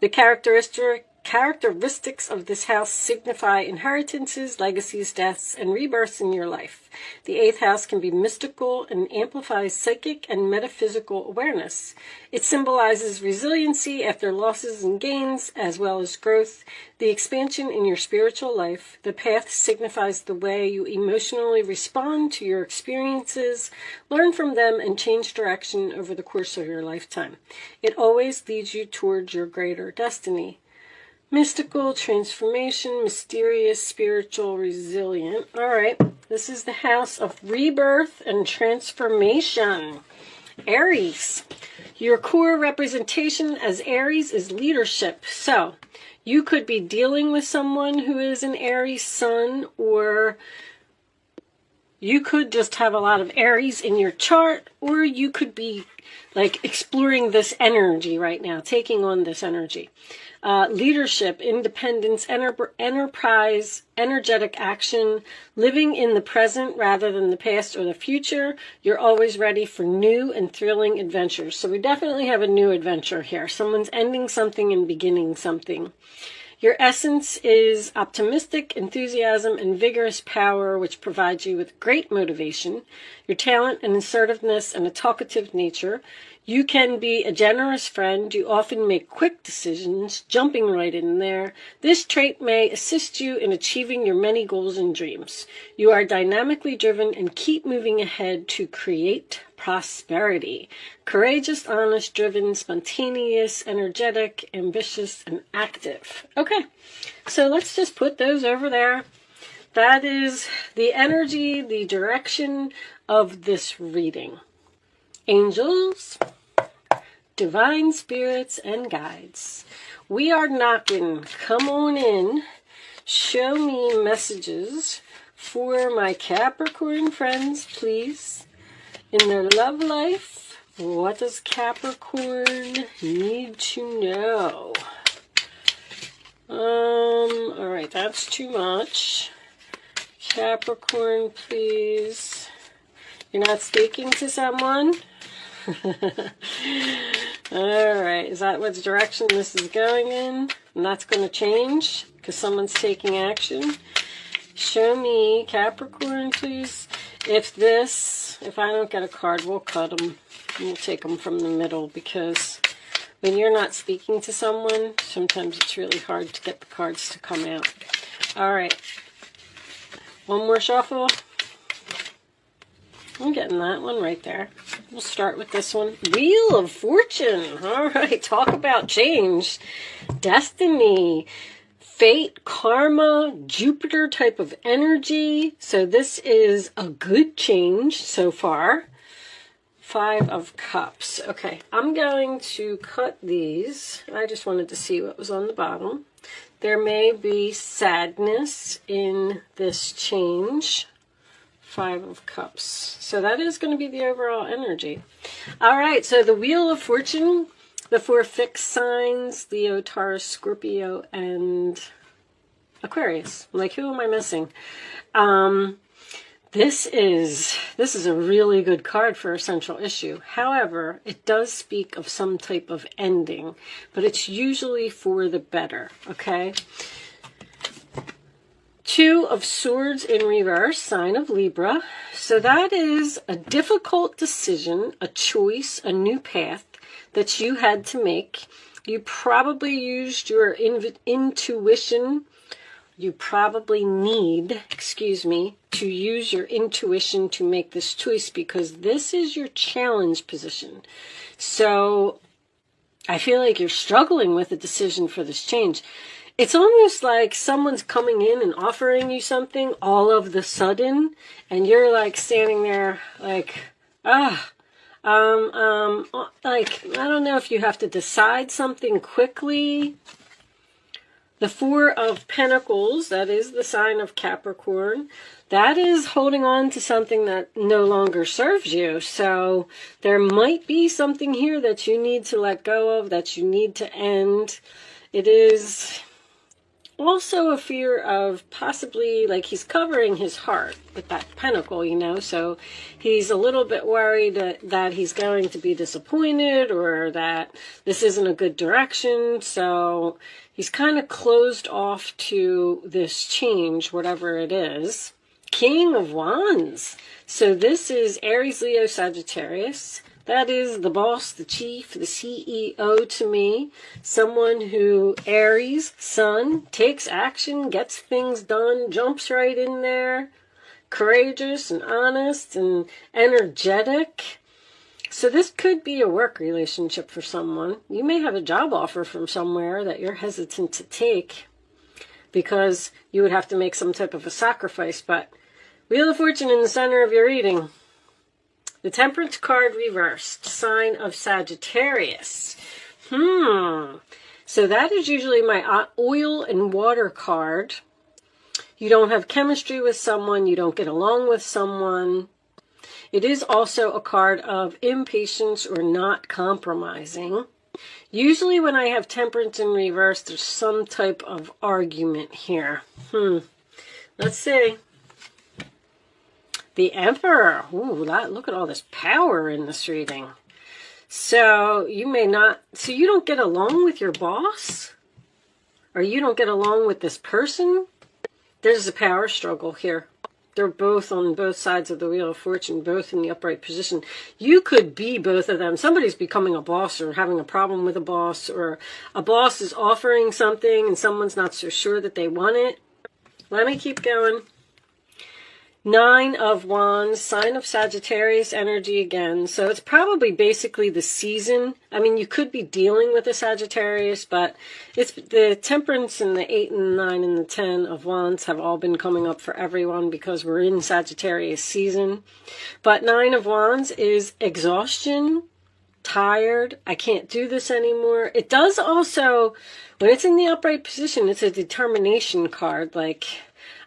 The characteristics of this house signify inheritances, legacies, deaths, and rebirths in your life. The 8th house can be mystical and amplifies psychic and metaphysical awareness. It symbolizes resiliency after losses and gains, as well as growth, the expansion in your spiritual life. The path signifies the way you emotionally respond to your experiences, learn from them, and change direction over the course of your lifetime. It always leads you towards your greater destiny. Mystical, transformation, mysterious, spiritual, resilient. All right, this is the house of rebirth and transformation. Aries. Your core representation as Aries is leadership. So, you could be dealing with someone who is an Aries sun, or you could just have a lot of Aries in your chart, or you could be like exploring this energy right now, taking on this energy. Leadership, independence, enterprise, energetic action, living in the present rather than the past or the future. You're always ready for new and thrilling adventures. So we definitely have a new adventure here. Someone's ending something and beginning something. Your essence is optimistic, enthusiasm, and vigorous power, which provides you with great motivation. Your talent and assertiveness and a talkative nature. You can be a generous friend. You often make quick decisions, jumping right in there. This trait may assist you in achieving your many goals and dreams. You are dynamically driven and keep moving ahead to create prosperity. Courageous, honest, driven, spontaneous, energetic, ambitious, and active. Okay, so let's just put those over there. That is the energy, the direction of this reading. Angels, divine spirits, and guides. We are knocking. Come on in. Show me messages for my Capricorn friends, please. In their love life, what does Capricorn need to know? All right, that's too much. Capricorn, please. You're not speaking to someone? Alright, is that what direction this is going in? And that's going to change because someone's taking action. Show me, Capricorn, please. If I don't get a card, we'll cut them. We'll take them from the middle, because when you're not speaking to someone, sometimes it's really hard to get the cards to come out. Alright. One more shuffle. I'm getting that one right there. We'll start with this one. Wheel of Fortune. All right, talk about change. Destiny, fate, karma, Jupiter type of energy. So this is a good change so far. 5 of Cups. Okay, I'm going to cut these. I just wanted to see what was on the bottom. There may be sadness in this change. 5 of Cups. So that is going to be the overall energy. All right, so the Wheel of Fortune, the 4 fixed signs, Leo, Taurus, Scorpio, and Aquarius. Like, who am I missing? This is a really good card for a central issue. However, it does speak of some type of ending, but it's usually for the better, okay? 2 of Swords in reverse, sign of Libra. So that is a difficult decision, a choice, a new path that you had to make. You probably used your intuition. You probably need, to use your intuition to make this choice, because this is your challenge position. So I feel like you're struggling with a decision for this change. It's almost like someone's coming in and offering you something all of the sudden, and you're like standing there like, like, I don't know if you have to decide something quickly. The 4 of Pentacles, that is the sign of Capricorn, that is holding on to something that no longer serves you. So there might be something here that you need to let go of, that you need to end. It is also a fear of possibly, like, he's covering his heart with that pentacle, you know, so he's a little bit worried that he's going to be disappointed or that this isn't a good direction. So he's kind of closed off to this change, whatever it is. King of Wands. So this is Aries, Leo, Sagittarius. That is the boss, the chief, the CEO to me. Someone who, Aries, sun, takes action, gets things done, jumps right in there, courageous and honest and energetic. So this could be a work relationship for someone. You may have a job offer from somewhere that you're hesitant to take because you would have to make some type of a sacrifice. But Wheel of Fortune in the center of your reading. The Temperance card reversed, sign of Sagittarius. So that is usually my oil and water card. You don't have chemistry with someone, you don't get along with someone. It is also a card of impatience or not compromising. Usually when I have Temperance in reverse, there's some type of argument here. Let's see. The Emperor. Ooh, look at all this power in this reading. So you may not, so you don't get along with your boss? Or you don't get along with this person? There's a power struggle here. They're both on both sides of the Wheel of Fortune, both in the upright position. You could be both of them. Somebody's becoming a boss or having a problem with a boss, or a boss is offering something and someone's not so sure that they want it. Let me keep going. 9 of Wands, sign of Sagittarius energy again. So it's probably basically the season. I mean, you could be dealing with a Sagittarius, but it's the Temperance and the 8 and the 9 and the 10 of Wands have all been coming up for everyone because we're in Sagittarius season. But 9 of Wands is exhaustion, tired, I can't do this anymore. It does also, when it's in the upright position, it's a determination card, like,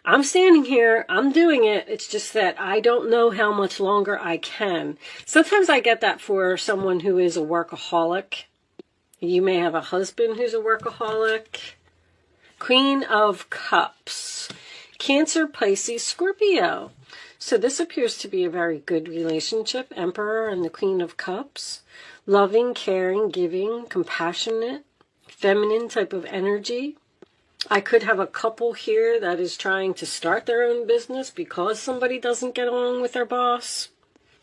I'm standing here, I'm doing it, it's just that I don't know how much longer I can. Sometimes I get that for someone who is a workaholic. You may have a husband who's a workaholic. Queen of Cups. Cancer, Pisces, Scorpio. So this appears to be a very good relationship. Emperor and the Queen of Cups. Loving, caring, giving, compassionate, feminine type of energy. I could have a couple here that is trying to start their own business because somebody doesn't get along with their boss.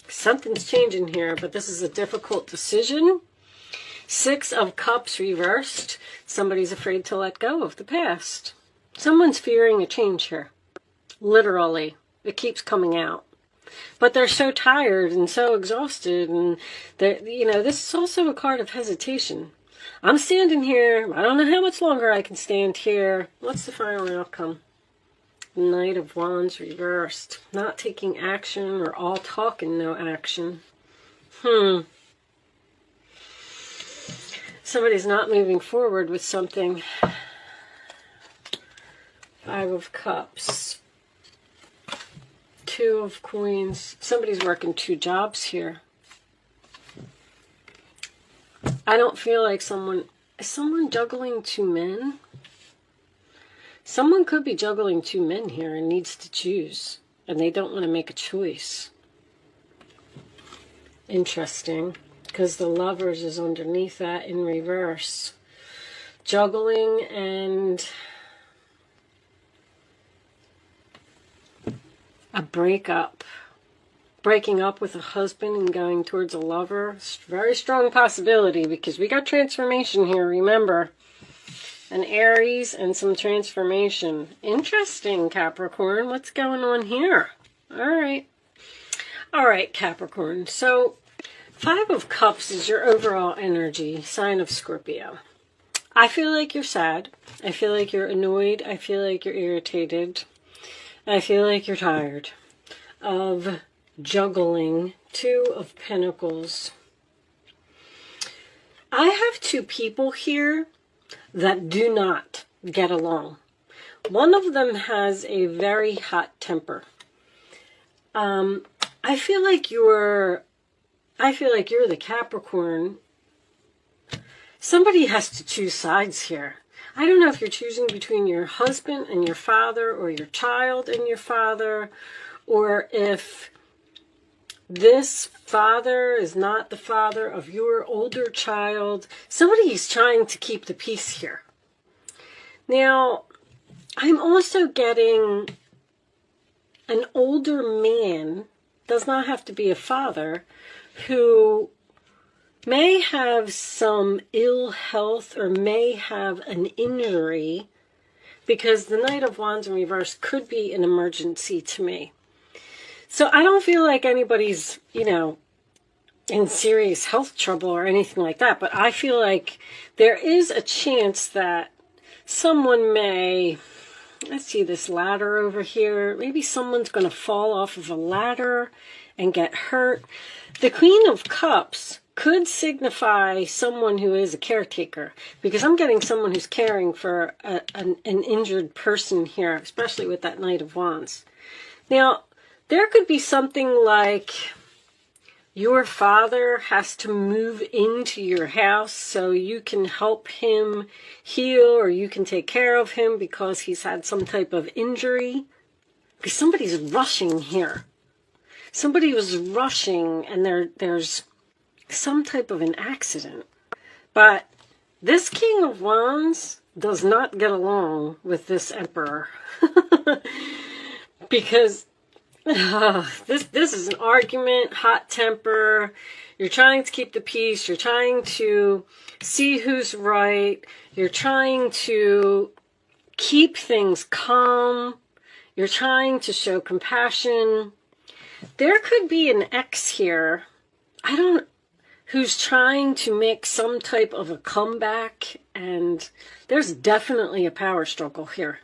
Something's changing here, but this is a difficult decision. 6 of Cups reversed. Somebody's afraid to let go of the past. Someone's fearing a change here. Literally. It keeps coming out. But they're so tired and so exhausted, and you know, this is also a card of hesitation. I'm standing here. I don't know how much longer I can stand here. What's the final outcome? Knight of Wands reversed. Not taking action, or all talk and no action. Somebody's not moving forward with something. 5 of Cups. 2 of Coins. Somebody's working 2 jobs here. I don't feel like is someone juggling 2 men? Someone could be juggling 2 men here and needs to choose, and they don't want to make a choice. Interesting, because the Lovers is underneath that in reverse. Juggling and a breakup. Breaking up with a husband and going towards a lover. Very strong possibility because we got transformation here, remember. An Aries and some transformation. Interesting, Capricorn. What's going on here? Alright. Alright, Capricorn. So, 5 of Cups is your overall energy, sign of Scorpio. I feel like you're sad. I feel like you're annoyed. I feel like you're irritated. I feel like you're tired of juggling. 2 of Pentacles. I have 2 people here that do not get along. One of them has a very hot temper. I feel like you're the Capricorn. Somebody has to choose sides here. I don't know if you're choosing between your husband and your father, or your child and your father, or if this father is not the father of your older child. Somebody is trying to keep the peace here. Now, I'm also getting an older man, does not have to be a father, who may have some ill health or may have an injury, because the Knight of Wands in reverse could be an emergency to me. So I don't feel like anybody's, in serious health trouble or anything like that, but I feel like there is a chance that someone may, let's see this ladder over here, maybe someone's going to fall off of a ladder and get hurt. The Queen of Cups could signify someone who is a caretaker, because I'm getting someone who's caring for an injured person here, especially with that Knight of Wands. Now, there could be something like your father has to move into your house so you can help him heal, or you can take care of him because he's had some type of injury. Because somebody's rushing here. Somebody was rushing and there's some type of an accident. But this King of Wands does not get along with this Emperor. Because this is an argument, hot temper. You're trying to keep the peace. You're trying to see who's right. You're trying to keep things calm. You're trying to show compassion. There could be an ex here, who's trying to make some type of a comeback, and there's definitely a power struggle here.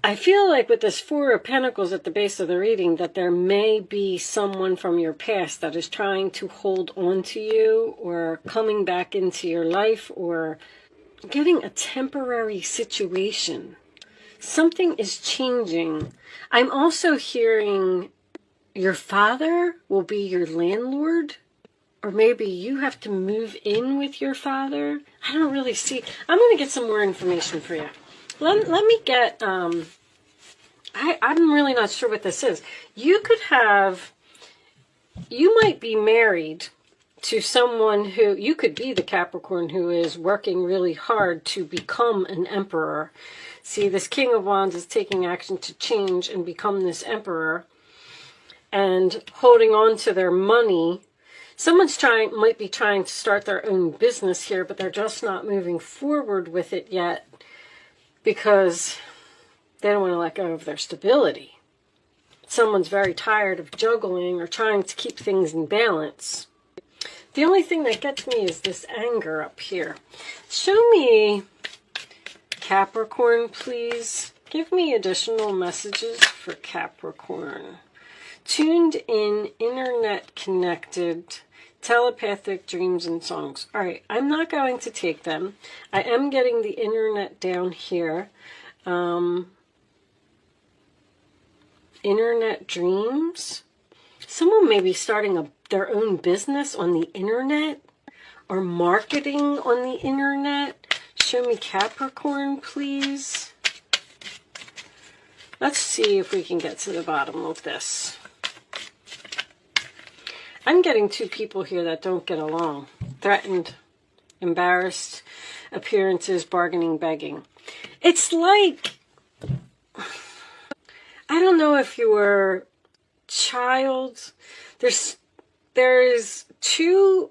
I feel like with this Four of Pentacles at the base of the reading that there may be someone from your past that is trying to hold on to you, or coming back into your life, or getting a temporary situation. Something is changing. I'm also hearing your father will be your landlord, or maybe you have to move in with your father. I don't really see. I'm going to get some more information for you. Let me get, I'm really not sure what this is. You might be married to someone who, you could be the Capricorn who is working really hard to become an emperor. See, this King of Wands is taking action to change and become this emperor, and holding on to their money. Someone's might be trying to start their own business here, but they're just not moving forward with it yet, because they don't want to let go of their stability. Someone's very tired of juggling or trying to keep things in balance. The only thing that gets me is this anger up here. Show me, Capricorn, please. Give me additional messages for Capricorn. Tuned in, internet connected, telepathic dreams and songs. All right, I'm not going to take them. I am getting the internet down here. Internet dreams. Someone may be starting their own business on the internet, or marketing on the internet. Show me Capricorn, please. Let's see if we can get to the bottom of this. I'm getting two people here that don't get along. Threatened, embarrassed, appearances, bargaining, begging. It's like, I don't know if your child, there's two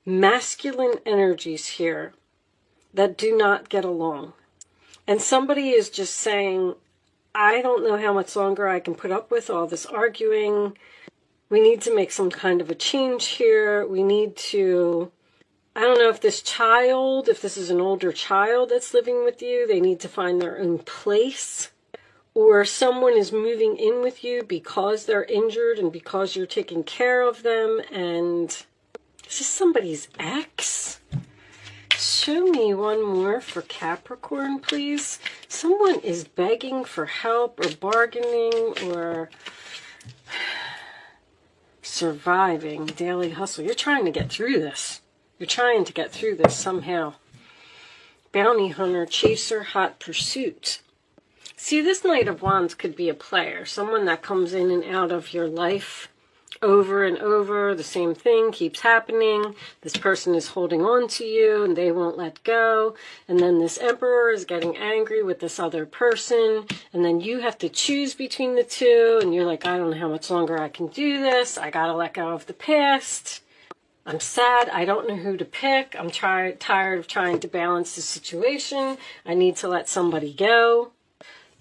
masculine energies here that do not get along. And somebody is just saying, I don't know how much longer I can put up with all this arguing. We need to make some kind of a change here. We need to, I don't know if this is an older child that's living with you, they need to find their own place. Or someone is moving in with you because they're injured and because you're taking care of them. And is this somebody's ex? Show me one more for Capricorn, please. Someone is begging for help or bargaining or surviving, daily hustle. You're trying to get through this. You're trying to get through this somehow. Bounty hunter, chaser, hot pursuit. See, this Knight of Wands could be a player, someone that comes in and out of your life over and over. The same thing keeps happening. This person is holding on to you and they won't let go. And then this Emperor is getting angry with this other person. And then you have to choose between the two. And you're like, I don't know how much longer I can do this. I got to let go of the past. I'm sad. I don't know who to pick. I'm tired of trying to balance the situation. I need to let somebody go.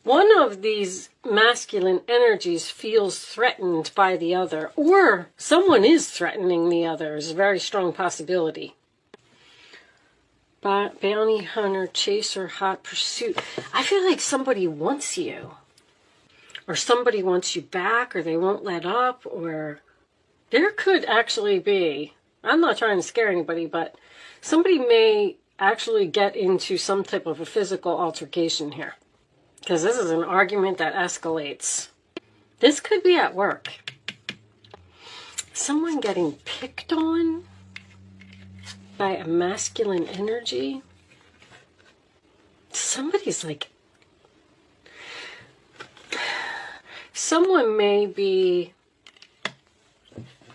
One of these masculine energies feels threatened by the other, or someone is threatening the other. Is a very strong possibility. Bounty hunter, chaser, hot pursuit. I feel like somebody wants you, or somebody wants you back, or they won't let up, or there could actually be, I'm not trying to scare anybody, but somebody may actually get into some type of a physical altercation here. Because this is an argument that escalates. This could be at work. Someone getting picked on by a masculine energy. Somebody's like... Someone may be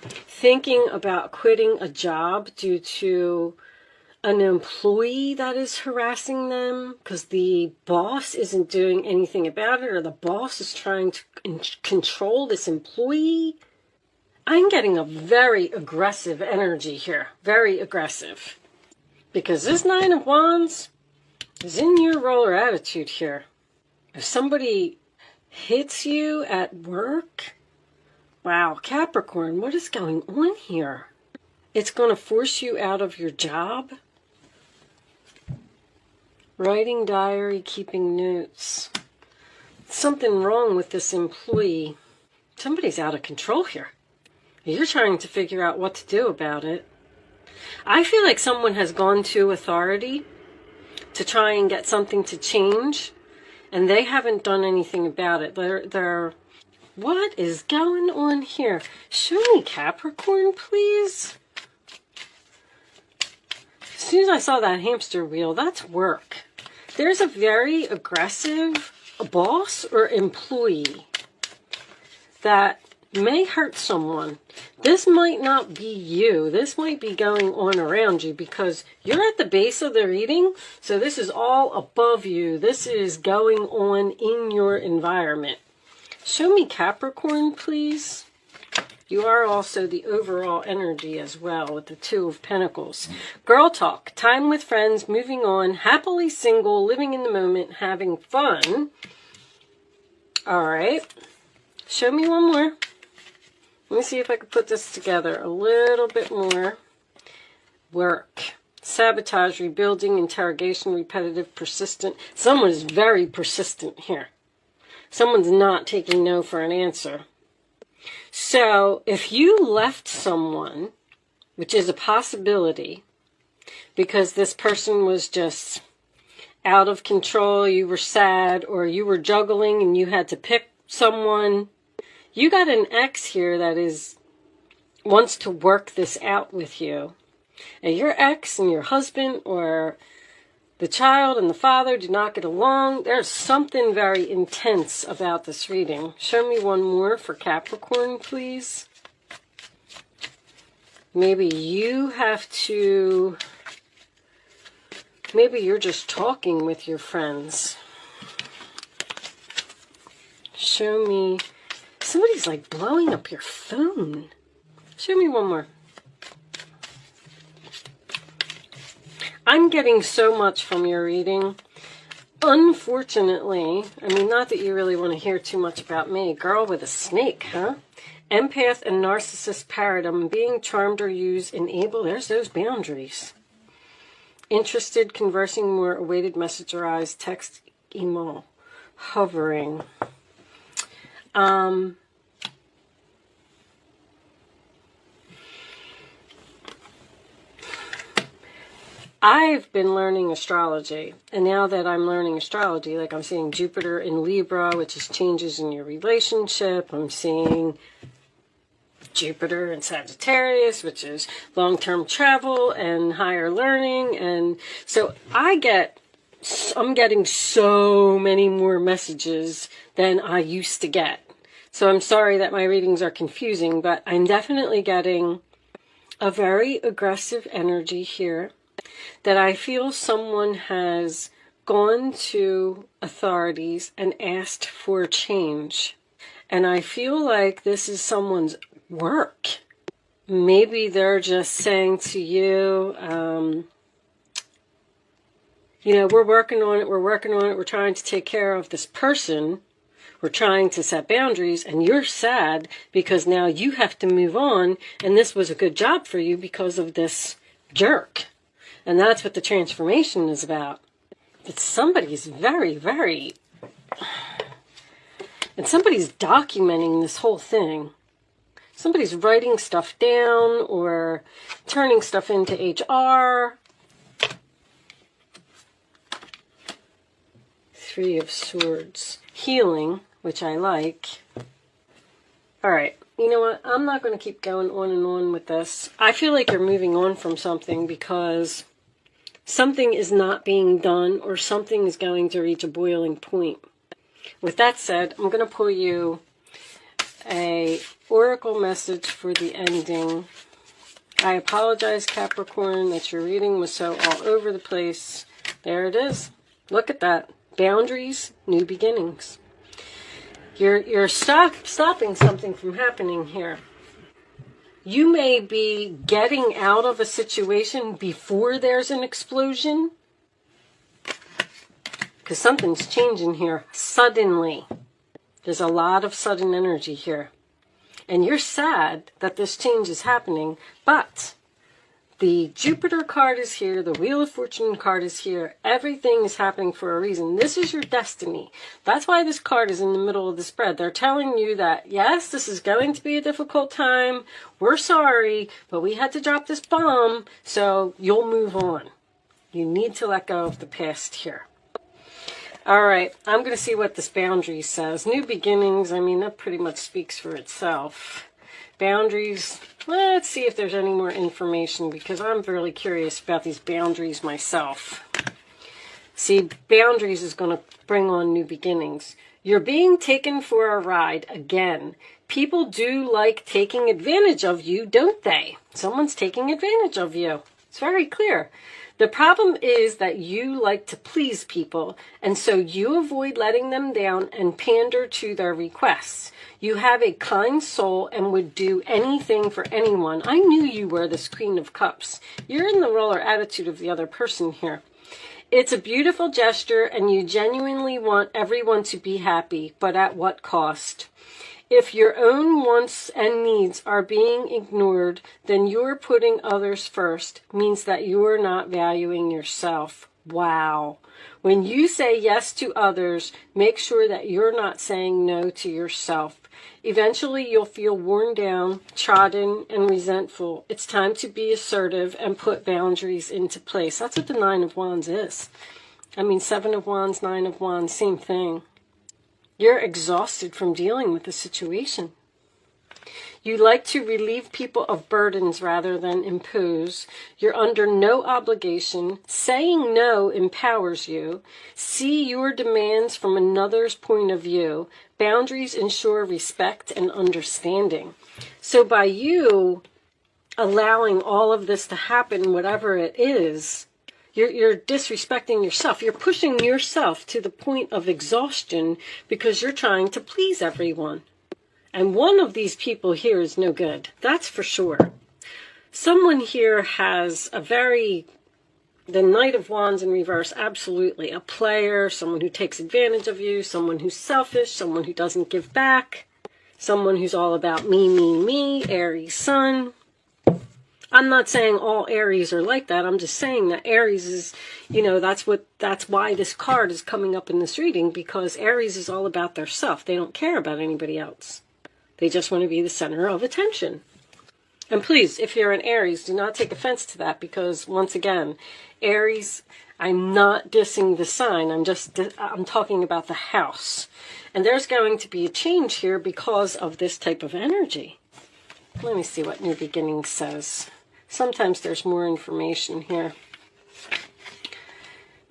thinking about quitting a job due to an employee that is harassing them because the boss isn't doing anything about it, or the boss is trying to control this employee. I'm getting a very aggressive energy here. Very aggressive. Because this Nine of Wands is in your roller attitude here. If somebody hits you at work, wow, Capricorn, what is going on here? It's going to force you out of your job. Writing diary, keeping notes. Something wrong with this employee. Somebody's out of control here. You're trying to figure out what to do about it. I feel like someone has gone to authority to try and get something to change, and they haven't done anything about it. They're what is going on here? Show me Capricorn, please. As soon as I saw that hamster wheel, that's work. There's a very aggressive boss or employee that may hurt someone. This might not be you. This might be going on around you because you're at the base of the reading. So this is all above you. This is going on in your environment. Show me Capricorn, please. You are also the overall energy as well with the Two of Pentacles. Girl talk, time with friends, moving on, happily single, living in the moment, having fun. All right. Show me one more. Let me see if I can put this together a little bit more. Work, sabotage, rebuilding, interrogation, repetitive, persistent. Someone is very persistent here. Someone's not taking no for an answer. So if you left someone, which is a possibility, because this person was just out of control, you were sad, or you were juggling and you had to pick someone, you got an ex here that wants to work this out with you. And your ex and your husband or the child and the father do not get along. There's something very intense about this reading. Show me one more for Capricorn, please. Maybe you have to... Maybe you're just talking with your friends. Show me... Somebody's like blowing up your phone. Show me one more. I'm getting so much from your reading. Unfortunately, I mean, not that you really want to hear too much about me. Girl with a snake, huh? Empath and narcissist paradigm. Being charmed or used, enable. There's those boundaries. Interested, conversing more, awaited message arise, text, email, hovering. I've been learning astrology, and now that I'm learning astrology, like I'm seeing Jupiter in Libra, which is changes in your relationship. I'm seeing Jupiter in Sagittarius, which is long-term travel and higher learning. And so I get I'm getting so many more messages than I used to get. So I'm sorry that my readings are confusing, but I'm definitely getting a very aggressive energy here that I feel someone has gone to authorities and asked for change. And I feel like this is someone's work. Maybe they're just saying to you, you know, we're working on it, we're trying to take care of this person, we're trying to set boundaries, and you're sad because now you have to move on, and this was a good job for you because of this jerk. And that's what the transformation is about. But somebody's very, and somebody's documenting this whole thing. Somebody's writing stuff down or turning stuff into HR. Three of Swords. Healing, which I like. All right. You know what? I'm not going to keep going on and on with this. I feel like you're moving on from something because something is not being done or something is going to reach a boiling point. With that said, I'm going to pull you a oracle message for the ending. I apologize, Capricorn, that your reading was so all over the place. There it is. Look at that. Boundaries, new beginnings. You're stopping something from happening here. You may be getting out of a situation before there's an explosion. Because something's changing here suddenly. There's a lot of sudden energy here. And you're sad that this change is happening, but the Jupiter card is here, the Wheel of Fortune card is here. Everything is happening for a reason. This is your destiny. That's why this card is in the middle of the spread. They're telling you that, yes, this is going to be a difficult time. We're sorry, but we had to drop this bomb, so you'll move on. You need to let go of the past here. All right, I'm going to see what this boundary says. New beginnings, I mean, that pretty much speaks for itself. Boundaries, let's see if there's any more information because I'm really curious about these boundaries myself. See, boundaries is going to bring on new beginnings. You're being taken for a ride again. People do like taking advantage of you, don't they? Someone's taking advantage of you. It's very clear. The problem is that you like to please people, and so you avoid letting them down and pander to their requests. You have a kind soul and would do anything for anyone. I knew you were this Queen of Cups. You're in the roller attitude of the other person here. It's a beautiful gesture, and you genuinely want everyone to be happy, but at what cost? If your own wants and needs are being ignored, then you're putting others first, means that you're not valuing yourself. Wow. When you say yes to others, make sure that you're not saying no to yourself. Eventually, you'll feel worn down, trodden, and resentful. It's time to be assertive and put boundaries into place. That's what the Nine of Wands is. I mean, Seven of Wands, Nine of Wands, same thing. You're exhausted from dealing with the situation. You like to relieve people of burdens rather than impose. You're under no obligation. Saying no empowers you. See your demands from another's point of view. Boundaries ensure respect and understanding. So by you allowing all of this to happen, whatever it is, you're disrespecting yourself. You're pushing yourself to the point of exhaustion because you're trying to please everyone. And one of these people here is no good. That's for sure. Someone here has the Knight of Wands in reverse, absolutely. A player, someone who takes advantage of you, someone who's selfish, someone who doesn't give back, someone who's all about me, Aries sun. I'm not saying all Aries are like that. I'm just saying that Aries is, that's why this card is coming up in this reading, because Aries is all about their self. They don't care about anybody else. They just want to be the center of attention. And please, if you're an Aries, do not take offense to that, because once again, Aries, I'm not dissing the sign. I'm talking about the house. And there's going to be a change here because of this type of energy. Let me see what New Beginnings says. Sometimes there's more information here.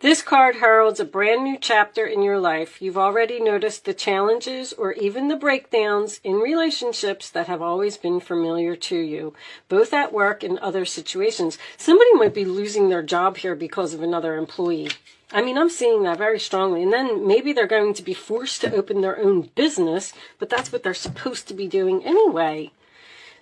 This card heralds a brand new chapter in your life. You've already noticed the challenges or even the breakdowns in relationships that have always been familiar to you, both at work and other situations. Somebody might be losing their job here because of another employee. I mean, I'm seeing that very strongly. And then maybe they're going to be forced to open their own business, but that's what they're supposed to be doing anyway.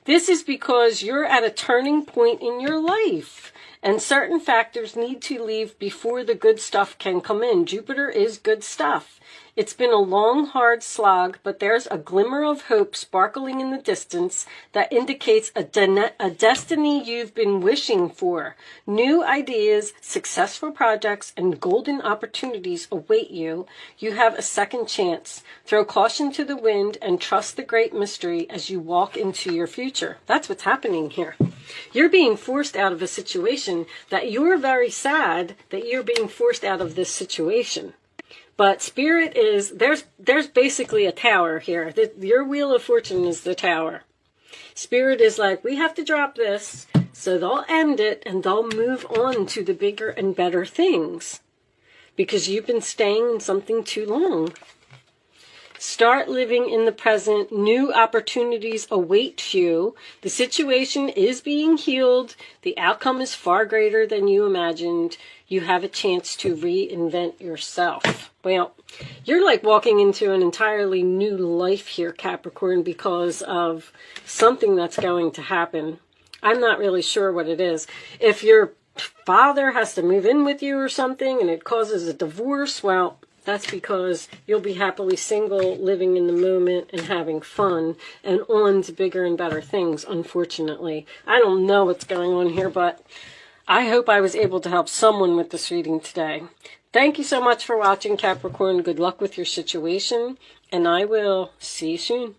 This is because you're at a turning point in your life. And certain factors need to leave before the good stuff can come in. Jupiter is good stuff. It's been a long, hard slog, but there's a glimmer of hope sparkling in the distance that indicates a destiny you've been wishing for. New ideas, successful projects, and golden opportunities await you. You have a second chance. Throw caution to the wind and trust the great mystery as you walk into your future. That's what's happening here. You're being forced out of a situation that you're very sad that you're being forced out of this situation. But Spirit is, there's basically a tower here. Your Wheel of Fortune is the tower. Spirit is like, we have to drop this, so they'll end it and they'll move on to the bigger and better things. Because you've been staying in something too long. Start living in the present. New opportunities await you. The situation is being healed. The outcome is far greater than you imagined. You have a chance to reinvent yourself. Well, you're like walking into an entirely new life here, Capricorn, because of something that's going to happen. I'm not really sure what it is. If your father has to move in with you or something and it causes a divorce, well, that's because you'll be happily single, living in the moment and having fun and on to bigger and better things, unfortunately. I don't know what's going on here, but I hope I was able to help someone with this reading today. Thank you so much for watching, Capricorn. Good luck with your situation, and I will see you soon.